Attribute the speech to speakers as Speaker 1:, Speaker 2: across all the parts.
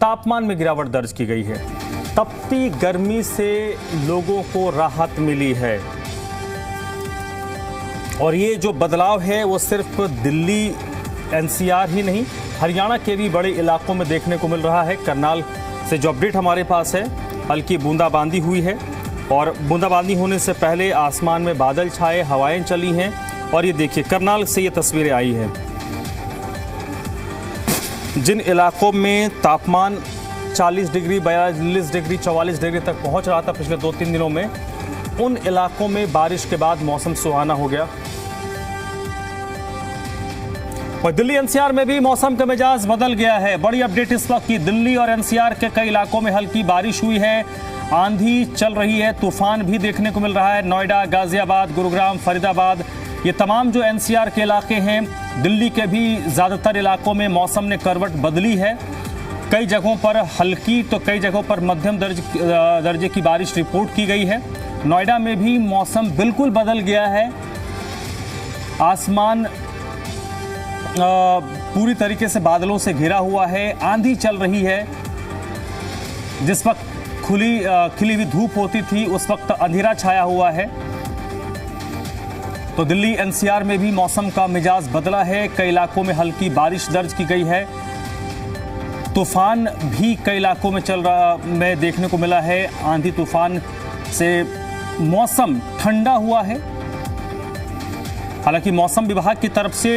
Speaker 1: तापमान में गिरावट दर्ज की गई है। तपती गर्मी से लोगों को राहत मिली है और ये जो बदलाव है वो सिर्फ दिल्ली एनसीआर ही नहीं, हरियाणा के भी बड़े इलाकों में देखने को मिल रहा है। करनाल से जो अपडेट हमारे पास है, हल्की बूंदाबांदी हुई है और बूंदाबांदी होने से पहले आसमान में बादल छाए, हवाएं चली हैं और ये देखिए करनाल से ये तस्वीरें आई हैं। जिन इलाकों में तापमान 40 डिग्री, 42 डिग्री, 44 डिग्री तक पहुंच रहा था पिछले 2-3 दिनों में, उन इलाकों में बारिश के बाद मौसम सुहाना हो गया। और दिल्ली एनसीआर में भी मौसम का मिजाज बदल गया है। बड़ी अपडेट इस वक्त की, दिल्ली और एनसीआर के कई इलाकों में हल्की बारिश हुई है, आंधी चल रही है, तूफान भी देखने को मिल रहा है। नोएडा, गाजियाबाद, गुरुग्राम, फरीदाबाद, ये तमाम जो एनसीआर के इलाके हैं, दिल्ली के भी ज़्यादातर इलाकों में मौसम ने करवट बदली है। कई जगहों पर हल्की तो कई जगहों पर मध्यम दर्जे की बारिश रिपोर्ट की गई है। नोएडा में भी मौसम बिल्कुल बदल गया है। आसमान पूरी तरीके से बादलों से घिरा हुआ है, आंधी चल रही है। जिस वक्त खिली हुई धूप होती थी उस वक्त अंधेरा छाया हुआ है। तो दिल्ली एनसीआर में भी मौसम का मिजाज बदला है। कई इलाकों में हल्की बारिश दर्ज की गई है। तूफान भी कई इलाकों में देखने को मिला है। आंधी तूफान से मौसम ठंडा हुआ है। हालांकि मौसम विभाग की तरफ से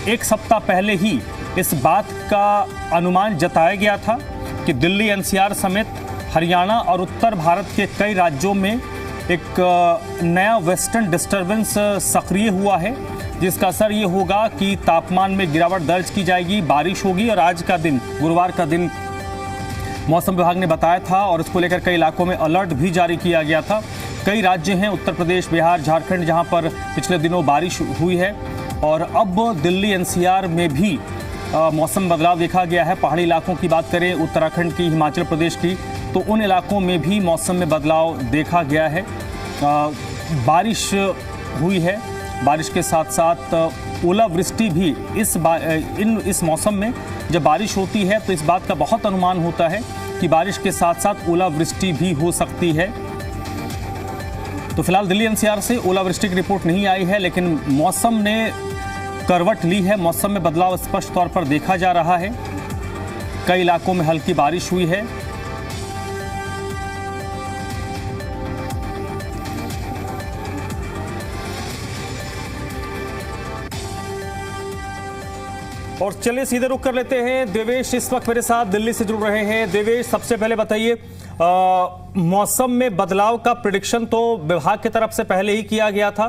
Speaker 1: एक सप्ताह पहले ही इस बात का अनुमान जताया गया था कि दिल्ली एनसीआर समेत हरियाणा और उत्तर भारत के कई राज्यों में एक नया वेस्टर्न डिस्टर्बेंस सक्रिय हुआ है, जिसका असर ये होगा कि तापमान में गिरावट दर्ज की जाएगी, बारिश होगी। और आज का दिन, गुरुवार का दिन, मौसम विभाग ने बताया था और इसको लेकर कई इलाकों में अलर्ट भी जारी किया गया था। कई राज्य हैं, उत्तर प्रदेश, बिहार, झारखंड, जहां पर पिछले दिनों बारिश हुई है। और अब दिल्ली एनसीआर में भी मौसम बदलाव देखा गया है। पहाड़ी इलाकों की बात करें, उत्तराखंड की, हिमाचल प्रदेश की, तो उन इलाकों में भी मौसम में बदलाव देखा गया है। बारिश हुई है, बारिश के साथ साथ ओलावृष्टि भी इस मौसम में जब बारिश होती है तो इस बात का बहुत अनुमान होता है कि बारिश के साथ साथ ओलावृष्टि भी हो सकती है। तो फिलहाल दिल्ली एनसीआर से ओलावृष्टि की रिपोर्ट नहीं आई है, लेकिन मौसम ने करवट ली है। मौसम में बदलाव स्पष्ट तौर पर देखा जा रहा है। कई इलाकों में हल्की बारिश हुई है। और चलिए सीधे रुख कर लेते हैं। देवेश इस वक्त मेरे साथ दिल्ली से जुड़ रहे हैं। देवेश, सबसे पहले बताइए, मौसम में बदलाव का प्रेडिक्शन तो विभाग की तरफ से पहले ही किया गया था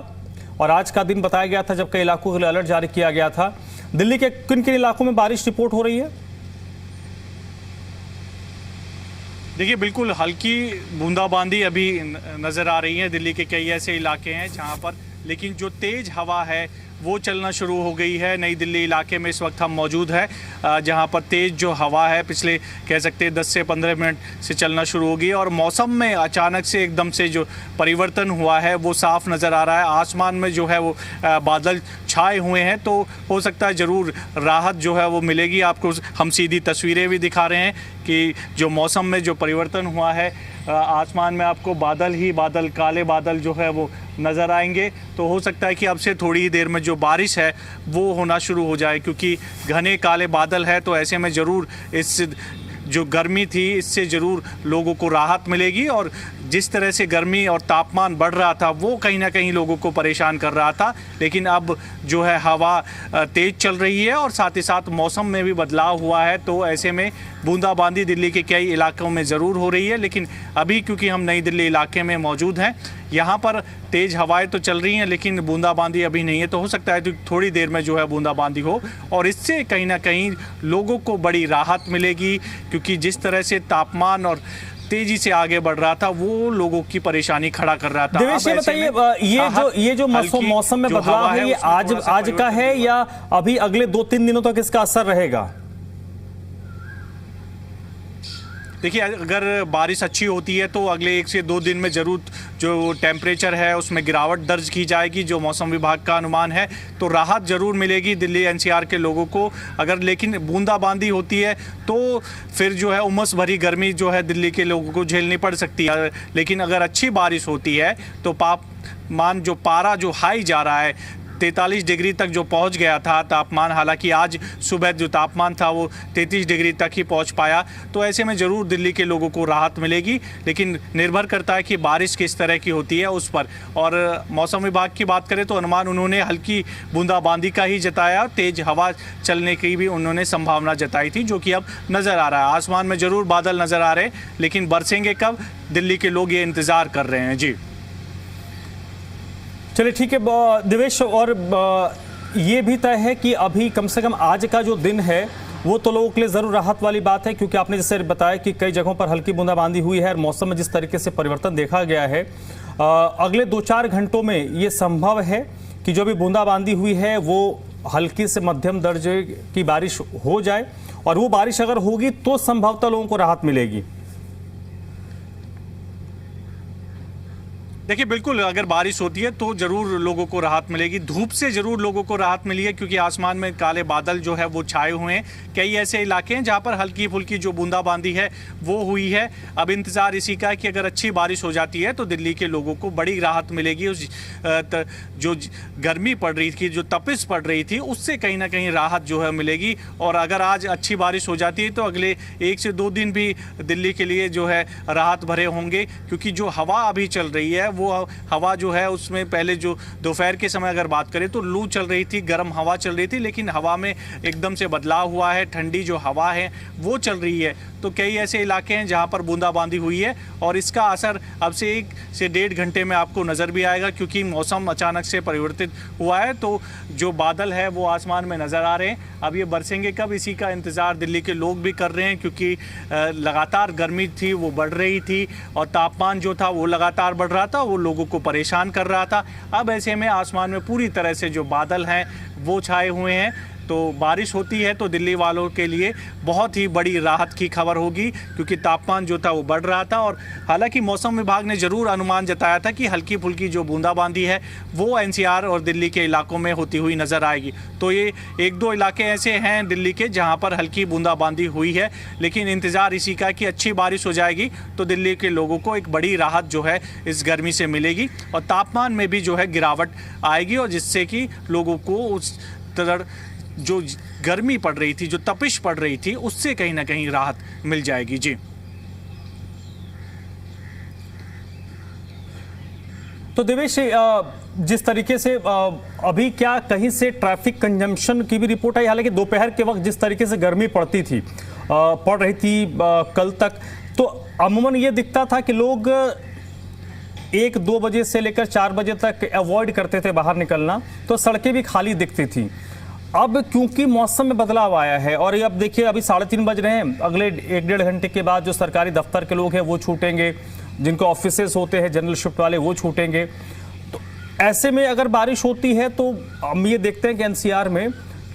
Speaker 1: और आज का दिन बताया गया था जब कई इलाकों के लिए अलर्ट जारी किया गया था। दिल्ली के किन किन इलाकों में बारिश रिपोर्ट हो रही है?
Speaker 2: देखिए, बिल्कुल हल्की बूंदाबांदी अभी नज़र आ रही है। दिल्ली के कई ऐसे इलाके हैं जहां पर, लेकिन जो तेज़ हवा है वो चलना शुरू हो गई है। नई दिल्ली इलाके में इस वक्त हम मौजूद हैं, जहां पर तेज़ जो हवा है पिछले कह सकते हैं 10 से 15 मिनट से चलना शुरू हो गई और मौसम में अचानक से एकदम से जो परिवर्तन हुआ है वो साफ नज़र आ रहा है। आसमान में जो है वो बादल छाए हुए हैं, तो हो सकता है ज़रूर राहत जो है वो मिलेगी। आपको हम सीधी तस्वीरें भी दिखा रहे हैं कि जो मौसम में जो परिवर्तन हुआ है, आसमान में आपको बादल ही बादल, काले बादल जो है वो नज़र आएंगे। तो हो सकता है कि अब से थोड़ी ही देर में जो बारिश है वो होना शुरू हो जाए, क्योंकि घने काले बादल है। तो ऐसे में ज़रूर इस जो गर्मी थी इससे ज़रूर लोगों को राहत मिलेगी। और जिस तरह से गर्मी और तापमान बढ़ रहा था वो कहीं ना कहीं लोगों को परेशान कर रहा था, लेकिन अब जो है हवा तेज़ चल रही है और साथ ही साथ मौसम में भी बदलाव हुआ है। तो ऐसे में बूंदाबांदी दिल्ली के कई इलाकों में ज़रूर हो रही है, लेकिन अभी क्योंकि हम नई दिल्ली इलाके में मौजूद हैं, यहाँ पर तेज़ हवाएं तो चल रही हैं लेकिन बूंदाबांदी अभी नहीं है। तो हो सकता है कि थोड़ी देर में जो है बूंदाबांदी हो और इससे कहीं ना कहीं लोगों को बड़ी राहत मिलेगी, क्योंकि जिस तरह से तापमान और तेजी से आगे बढ़ रहा था वो लोगों की परेशानी खड़ा कर रहा था।
Speaker 1: देवेश, बताइए ये जो मौसम में बदलाव है ये आज का है या अभी अगले 2-3 दिनों तक इसका असर रहेगा?
Speaker 2: देखिए, अगर बारिश अच्छी होती है तो अगले 1 से 2 दिन में ज़रूर जो टेम्परेचर है उसमें गिरावट दर्ज की जाएगी, जो मौसम विभाग का अनुमान है। तो राहत ज़रूर मिलेगी दिल्ली एनसीआर के लोगों को। अगर लेकिन बूंदाबांदी होती है तो फिर जो है उमस भरी गर्मी जो है दिल्ली के लोगों को झेलनी पड़ सकती है। लेकिन अगर अच्छी बारिश होती है तो तापमान जो पारा जो हाई जा रहा है 43 डिग्री तक जो पहुंच गया था तापमान, हालांकि आज सुबह जो तापमान था वो 33 डिग्री तक ही पहुंच पाया। तो ऐसे में ज़रूर दिल्ली के लोगों को राहत मिलेगी, लेकिन निर्भर करता है कि बारिश किस तरह की होती है उस पर। और मौसम विभाग की बात करें तो अनुमान उन्होंने हल्की बूंदाबांदी का ही जताया, तेज़ हवा चलने की भी उन्होंने संभावना जताई थी, जो कि अब नज़र आ रहा है। आसमान में ज़रूर बादल नज़र आ रहे हैं, लेकिन बरसेंगे कब, दिल्ली के लोग ये इंतज़ार कर रहे हैं। जी
Speaker 1: चलिए ठीक है देवेश, और ये भी तय है कि अभी कम से कम आज का जो दिन है वो तो लोगों के लिए ज़रूर राहत वाली बात है, क्योंकि आपने जैसे बताया कि कई जगहों पर हल्की बूंदाबांदी हुई है और मौसम में जिस तरीके से परिवर्तन देखा गया है, अगले 2-4 घंटों में ये संभव है कि जो भी बूंदाबांदी हुई है वो हल्की से मध्यम दर्जे की बारिश हो जाए, और वो बारिश अगर होगी तो संभवतः लोगों को राहत मिलेगी।
Speaker 2: देखिए, बिल्कुल अगर बारिश होती है तो ज़रूर लोगों को राहत मिलेगी। धूप से ज़रूर लोगों को राहत मिली है, क्योंकि आसमान में काले बादल जो है वो छाए हुए हैं। कई ऐसे इलाके हैं जहां पर हल्की फुल्की जो बूंदाबांदी है वो हुई है। अब इंतज़ार इसी का है कि अगर अच्छी बारिश हो जाती है तो दिल्ली के लोगों को बड़ी राहत मिलेगी। उस जो गर्मी पड़ रही थी, जो तपिश पड़ रही थी, उससे कहीं ना कहीं राहत जो है मिलेगी। और अगर आज अच्छी बारिश हो जाती है तो अगले 1 से 2 दिन भी दिल्ली के लिए जो है राहत भरे होंगे, क्योंकि जो हवा अभी चल रही है वो हवा जो है उसमें पहले जो दोपहर के समय अगर बात करें तो लू चल रही थी, गर्म हवा चल रही थी, लेकिन हवा में एकदम से बदलाव हुआ है, ठंडी जो हवा है वो चल रही है। तो कई ऐसे इलाके हैं जहां पर बूंदाबांदी हुई है, और इसका असर अब से 1 से 1.5 घंटे में आपको नज़र भी आएगा, क्योंकि मौसम अचानक से परिवर्तित हुआ है। तो जो बादल है वो आसमान में नज़र आ रहे हैं। अब ये बरसेंगे कब, इसी का इंतज़ार दिल्ली के लोग भी कर रहे हैं, क्योंकि लगातार गर्मी थी वो बढ़ रही थी और तापमान जो था वो लगातार बढ़ रहा था, वो लोगों को परेशान कर रहा था। अब ऐसे में आसमान में पूरी तरह से जो बादल हैं वो छाए हुए हैं। तो बारिश होती है तो दिल्ली वालों के लिए बहुत ही बड़ी राहत की खबर होगी, क्योंकि तापमान जो था वो बढ़ रहा था। और हालांकि मौसम विभाग ने ज़रूर अनुमान जताया था कि हल्की फुल्की जो बूंदाबांदी है वो एनसीआर और दिल्ली के इलाकों में होती हुई नज़र आएगी। तो ये 1-2 इलाके ऐसे हैं दिल्ली के जहां पर हल्की बूंदाबांदी हुई है, लेकिन इंतज़ार इसी का कि अच्छी बारिश हो जाएगी तो दिल्ली के लोगों को एक बड़ी राहत जो है इस गर्मी से मिलेगी, और तापमान में भी जो है गिरावट आएगी, और जिससे कि लोगों को उस तरह जो गर्मी पड़ रही थी, जो तपिश पड़ रही थी, उससे कहीं ना कहीं राहत मिल जाएगी। जी
Speaker 1: तो देवेश, जिस तरीके से अभी क्या कहीं से ट्रैफिक कंजम्पशन की भी रिपोर्ट आई? हालांकि दोपहर के वक्त जिस तरीके से गर्मी पड़ रही थी कल तक, तो अमूमन ये दिखता था कि लोग 1-2 बजे से लेकर 4 बजे तक अवॉइड करते थे बाहर निकलना, तो सड़कें भी खाली दिखती थी। अब क्योंकि मौसम में बदलाव आया है, और ये अब देखिए अभी 3:30 बज रहे हैं, अगले 1-1.5 घंटे के बाद जो सरकारी दफ्तर के लोग हैं वो छूटेंगे, जिनको ऑफिसेस होते हैं जनरल शिफ्ट वाले वो छूटेंगे। तो ऐसे में अगर बारिश होती है तो हम ये देखते हैं कि एनसीआर में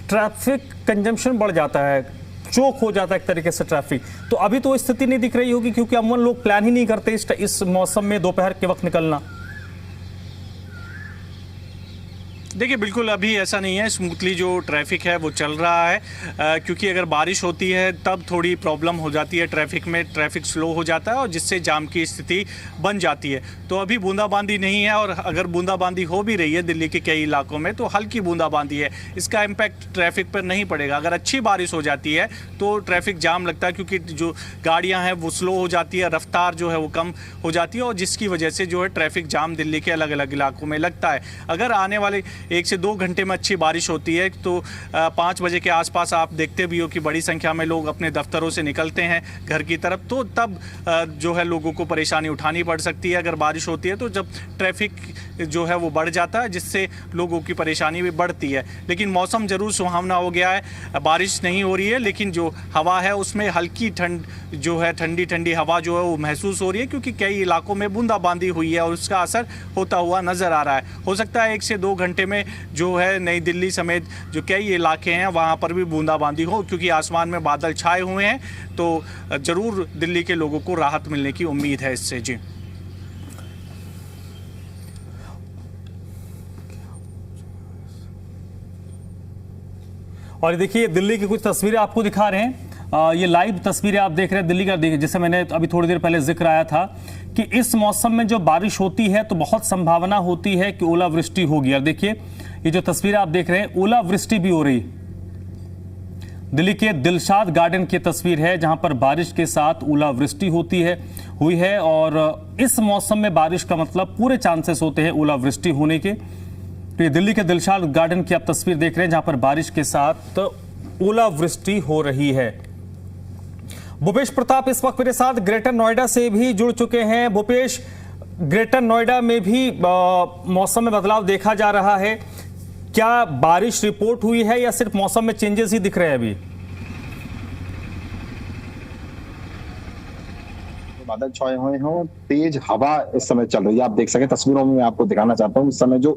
Speaker 1: ट्रैफिक कंजम्पशन बढ़ जाता है, चौक हो जाता है एक तरीके से ट्रैफिक। तो अभी तो स्थिति नहीं दिख रही होगी, क्योंकि अमूमन लोग प्लान ही नहीं करते इस मौसम में दोपहर के वक्त निकलना।
Speaker 2: देखिए, बिल्कुल अभी ऐसा नहीं है, स्मूथली जो ट्रैफिक है वो चल रहा है, क्योंकि अगर बारिश होती है तब थोड़ी प्रॉब्लम हो जाती है ट्रैफिक में, ट्रैफिक स्लो हो जाता है और जिससे जाम की स्थिति बन जाती है। तो अभी बूंदाबांदी नहीं है, और अगर बूंदाबांदी हो भी रही है दिल्ली के कई इलाकों में तो हल्की बूंदाबांदी है, इसका इम्पैक्ट ट्रैफिक पर नहीं पड़ेगा। अगर अच्छी बारिश हो जाती है तो ट्रैफिक जाम लगता है, क्योंकि जो गाड़ियाँ हैं वो स्लो हो जाती है, रफ्तार जो है वो कम हो जाती है, और जिसकी वजह से जो है ट्रैफिक जाम दिल्ली के अलग अलग इलाकों में लगता है। अगर आने वाले 1 से 2 घंटे में अच्छी बारिश होती है तो 5 बजे के आसपास आप देखते भी हो कि बड़ी संख्या में लोग अपने दफ्तरों से निकलते हैं घर की तरफ, तो तब जो है लोगों को परेशानी उठानी पड़ सकती है अगर बारिश होती है। तो जब ट्रैफिक जो है वो बढ़ जाता है, जिससे लोगों की परेशानी भी बढ़ती है। लेकिन मौसम ज़रूर सुहावना हो गया है, बारिश नहीं हो रही है, लेकिन जो हवा है उसमें हल्की ठंड जो है ठंडी ठंडी हवा जो है वो महसूस हो रही है, क्योंकि कई इलाकों में बूंदाबांदी हुई है और उसका असर होता हुआ नज़र आ रहा है। हो सकता है 1 से 2 घंटे में जो है नई दिल्ली समेत जो कई इलाके हैं वहाँ पर भी बूंदाबांदी हो, क्योंकि आसमान में बादल छाए हुए हैं। तो ज़रूर दिल्ली के लोगों को राहत मिलने की उम्मीद है इससे। जी
Speaker 1: और देखिए दिल्ली की कुछ तस्वीरें आपको दिखा रहे हैं। ये लाइव तस्वीरें आप देख रहे हैं दिल्ली का। देखिए जैसे मैंने अभी थोड़ी देर पहले जिक्र आया था कि इस मौसम में जो बारिश होती है तो बहुत संभावना होती है कि ओलावृष्टि होगी। और देखिए ये जो तस्वीरें आप देख रहे हैं, ओलावृष्टि भी हो रही। दिल्ली के दिलशाद गार्डन की तस्वीर है जहां पर बारिश के साथ ओलावृष्टि हुई है। और इस मौसम में बारिश का मतलब पूरे चांसेस होते हैं ओलावृष्टि होने के। तो ये दिल्ली के दिलशाद गार्डन की आप तस्वीर देख रहे हैं जहां पर बारिश के साथ ओलावृष्टि हो रही है। भूपेश प्रताप इस वक्त मेरे साथ ग्रेटर नोएडा से भी जुड़ चुके हैं। भूपेश, ग्रेटर नोएडा में भी मौसम में बदलाव देखा जा रहा है, क्या बारिश रिपोर्ट हुई है या सिर्फ मौसम में चेंजेस ही दिख रहे हैं अभी?
Speaker 3: बादल छाए हुए हैं, तेज हवा इस समय चल रही है। आप देख सकें तस्वीरों में मैं आपको दिखाना चाहता हूँ। इस समय जो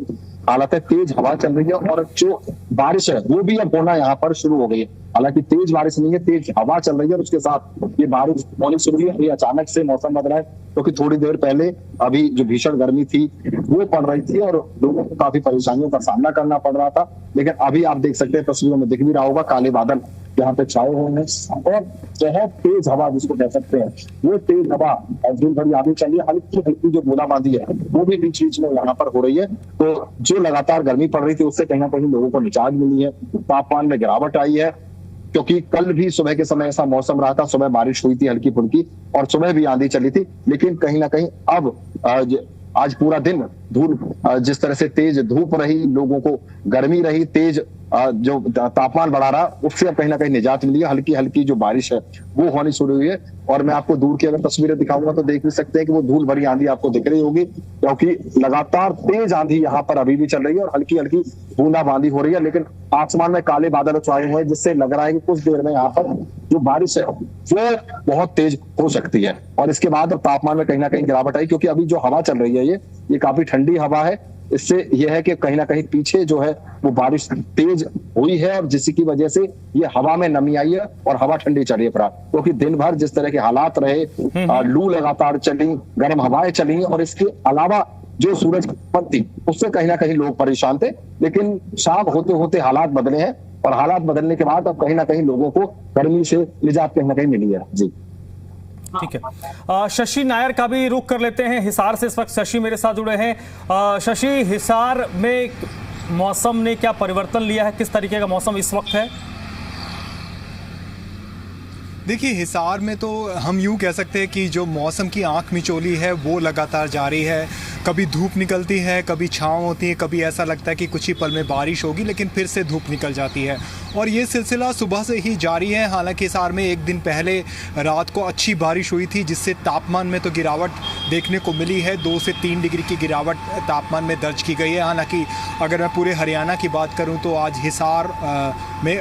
Speaker 3: हालत है, तेज हवा चल रही है और जो बारिश है वो भी अब होना यहाँ पर शुरू हो गई है। हालांकि तेज बारिश नहीं है, तेज हवा चल रही है और उसके साथ ये बारिश होनी शुरू हुई है। ये अचानक से मौसम बदला है, क्योंकि थोड़ी देर पहले अभी जो भीषण गर्मी थी वो पड़ रही थी और लोगों को काफी परेशानियों का सामना करना पड़ रहा था। लेकिन अभी आप देख सकते हैं, तस्वीरों में दिख भी रहा होगा, काले बादल यहाँ पे छाए हुए हैं और बहुत तेज हवा जिसको कह सकते हैं, वो तेज हवा दिन भर आगे चलिए। हल्की हल्की जो बूंदाबांदी है वो भी बीच बीच में यहाँ पर हो रही है। तो जो लगातार गर्मी पड़ रही थी उससे कहीं ना कहीं लोगों को निजात मिली है। तापमान में गिरावट आई है, क्योंकि कल भी सुबह के समय ऐसा मौसम रहा था, सुबह बारिश हुई थी हल्की फुल्की और सुबह भी आंधी चली थी। लेकिन कहीं ना कहीं अब आज पूरा दिन धूप, जिस तरह से तेज धूप रही, लोगों को गर्मी रही, तेज जो तापमान बढ़ा रहा, उससे अब कहीं ना कहीं निजात मिली है। हल्की हल्की जो बारिश है वो होनी शुरू हुई है। और मैं आपको दूर की अगर तस्वीरें दिखाऊंगा तो देख भी सकते हैं कि वो धूल भरी आंधी आपको दिख रही होगी, क्योंकि लगातार तेज आंधी यहाँ पर अभी भी चल रही है और हल्की हल्की बूंदाबांदी हो रही है। लेकिन आसमान में काले बादल छाए हुए हैं, जिससे लग रहा है कि कुछ देर में यहाँ पर जो बारिश है वो बहुत तेज हो सकती है। और इसके बाद तापमान में कहीं ना कहीं गिरावट आई, क्योंकि अभी जो हवा चल रही है ये काफी ठंडी हवा है। इससे यह है कि कहीं ना कहीं पीछे जो है वो बारिश तेज हुई है और जिसकी वजह से ये हवा में नमी आई है और हवा ठंडी चली है। क्योंकि दिन भर जिस तरह के हालात रहे, लू लगातार चली, गर्म हवाएं चली और इसके अलावा जो सूरज थी उससे कहीं ना कहीं लोग परेशान थे। लेकिन शाम होते होते हालात बदले हैं और हालात बदलने के बाद अब कहीं ना कहीं लोगों को गर्मी से निजात कहीं ना कहीं मिली है। जी
Speaker 1: ठीक है, शशि नायर का भी रुख कर लेते हैं। हिसार से इस वक्त शशि मेरे साथ जुड़े हैं। शशि, हिसार में मौसम ने क्या परिवर्तन लिया है, किस तरीके का मौसम इस वक्त है?
Speaker 4: देखिए, हिसार में तो हम यूँ कह सकते हैं कि जो मौसम की आंख मिचौली है वो लगातार जारी है। कभी धूप निकलती है, कभी छाँव होती है, कभी ऐसा लगता है कि कुछ ही पल में बारिश होगी, लेकिन फिर से धूप निकल जाती है और ये सिलसिला सुबह से ही जारी है। हालांकि हिसार में एक दिन पहले रात को अच्छी बारिश हुई थी, जिससे तापमान में तो गिरावट देखने को मिली है। 2 से 3 डिग्री की गिरावट तापमान में दर्ज की गई है। हालांकि अगर मैं पूरे हरियाणा की बात करूं तो आज हिसार में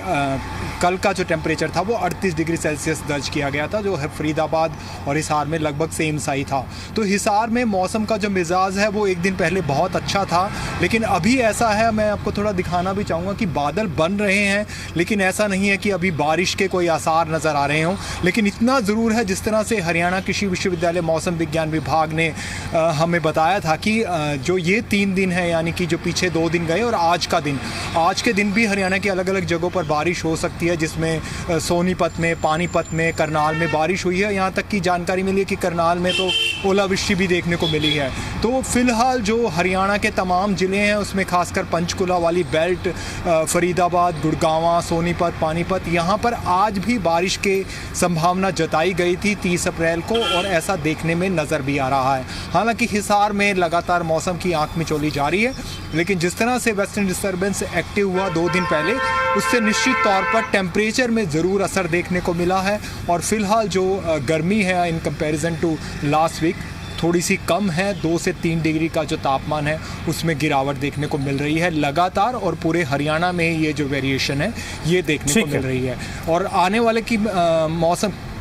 Speaker 4: कल का जो टेम्परेचर था वो 38 डिग्री सेल्सियस दर्ज किया गया था, जो है फरीदाबाद और हिसार में लगभग सेम सा ही था। तो हिसार में मौसम का जो मिजाज है वो एक दिन पहले बहुत अच्छा था, लेकिन अभी ऐसा है, मैं आपको थोड़ा दिखाना भी चाहूँगा कि बादल बन रहे हैं, लेकिन ऐसा नहीं है कि अभी बारिश के कोई आसार नज़र आ रहे हों। लेकिन इतना ज़रूर है, जिस तरह से हरियाणा कृषि विश्वविद्यालय मौसम विज्ञान विभाग ने हमें बताया था कि जो ये 3 दिन है, यानी कि जो पीछे 2 दिन गए और आज के दिन भी हरियाणा की अलग अलग जगहों पर बारिश हो सकती है, जिसमें सोनीपत में, पानीपत में, करनाल में बारिश हुई है। यहाँ तक की जानकारी मिली है कि करनाल में तो ओलावृष्टि भी देखने को मिली है। तो फिलहाल जो हरियाणा के तमाम ज़िले हैं उसमें खासकर पंचकुला वाली बेल्ट, फरीदाबाद, गुड़गांव, सोनीपत, पानीपत, यहाँ पर आज भी बारिश की संभावना जताई गई थी 30 अप्रैल को और ऐसा देखने में नज़र भी आ रहा है। हालांकि हिसार में लगातार मौसम की आंख मिचौली जारी है, लेकिन जिस तरह से वेस्टर्न डिस्टर्बेंस एक्टिव हुआ 2 दिन पहले, उससे निश्चित तौर पर टेम्परेचर में ज़रूर असर देखने को मिला है। और फिलहाल जो गर्मी है in comparison to last week थोड़ी सी कम है। 2 से 3 डिग्री का जो तापमान है उसमें गिरावट देखने को मिल रही है लगातार, और पूरे हरियाणा में ये जो वेरिएशन है ये देखने को मिल रही है। और आने वाले की मौसम